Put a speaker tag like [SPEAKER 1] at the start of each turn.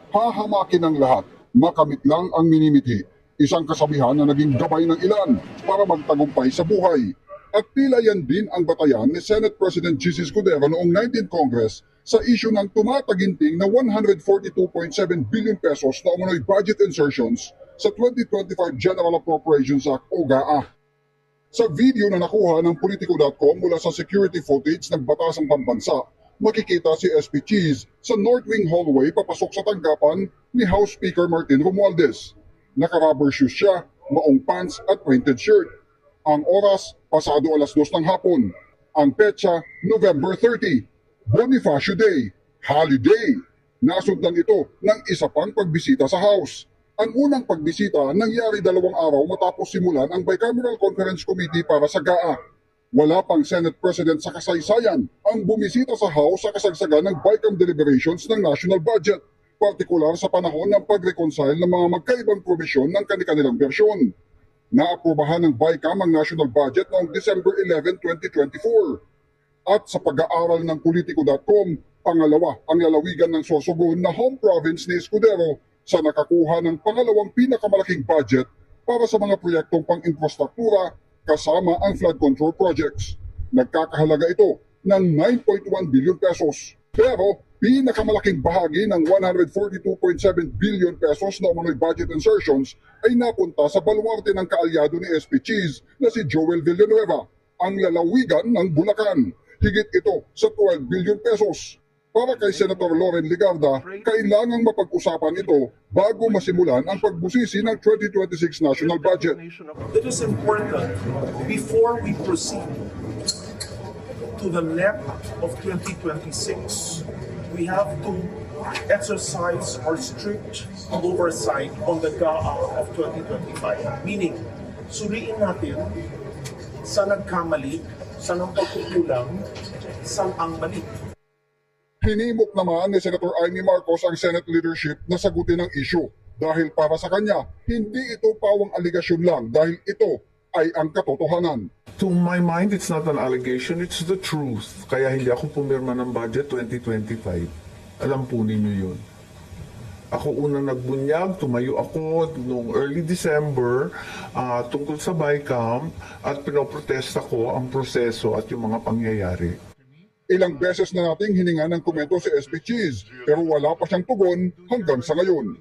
[SPEAKER 1] Hahamakin ng lahat, makamit lang ang minimiti. Isang kasabihan na naging gabay ng ilan para magtagumpay sa buhay. At tila yan din ang batayan ni Senate President Jesus Escudero noong 19th Congress sa isyu ng tumataginting na 142.7 billion pesos na umunoy budget insertions sa 2025 General Appropriations Act o GAA. Sa video na nakuha ng Politico.com mula sa security footage ng Batasang Pambansa, makikita si SP Cheese sa North Wing hallway papasok sa tanggapan ni House Speaker Martin Romualdez. Naka-rubber shoes siya, maong pants at printed shirt. Ang oras, pasado alas 2 ng hapon. Ang petsa, November 30. Bonifacio Day, holiday. Nasundan ito ng isa pang pagbisita sa House. Ang unang pagbisita nangyari 2 araw matapos simulan ang Bicameral Conference Committee para sa GAA. Wala pang Senate President sa kasaysayan ang bumisita sa House sa kasagsagan ng BICAM deliberations ng national budget, partikular sa panahon ng pag-reconcile ng mga magkaibang probisyon ng kanilang bersyon. Naaprubahan ng BICAM ang national budget noong December 11, 2024. At sa pag-aaral ng Politico.com, pangalawa ang lalawigan ng Sorsogon na home province ni Escudero sa nakakuha ng pangalawang pinakamalaking budget para sa mga proyektong pang-infrastruktura kasama ang flood control projects. Nagkakahalaga ito ng 9.1 billion pesos. Pero pinakamalaking bahagi ng 142.7 billion pesos na umano'y budget insertions ay napunta sa baluarte ng kaalyado ni SP Cheese na si Joel Villanueva, ang lalawigan ng Bulacan. Higit ito sa 12 billion pesos. Para kay Senator Loren Legarda, kailangang mapag-usapan ito bago masimulan ang pagbusisi ng 2026 national budget.
[SPEAKER 2] It is important before we proceed to the NEP of 2026, we have to exercise our strict oversight on the GAA of 2025. Meaning, suriin natin saan nagkamali, saan ang pagkukulang, saan ang mali.
[SPEAKER 1] Hinimok naman ni Senator Amy Marcos ang Senate leadership na sagutin ang issue dahil para sa kanya, hindi ito pawang aligasyon lang dahil ito ay ang katotohanan.
[SPEAKER 3] To my mind, it's not an allegation, it's the truth. Kaya hindi ako pumirma ng budget 2025. Alam po ninyo yun. Ako unang nagbunyag, tumayo ako noong early December tungkol sa BICAM at pinoprotesta ko ang proseso at yung mga pangyayari.
[SPEAKER 1] Ilang beses na nating hininga ng komento si SP Cheese pero wala pa siyang tugon hanggang sa ngayon.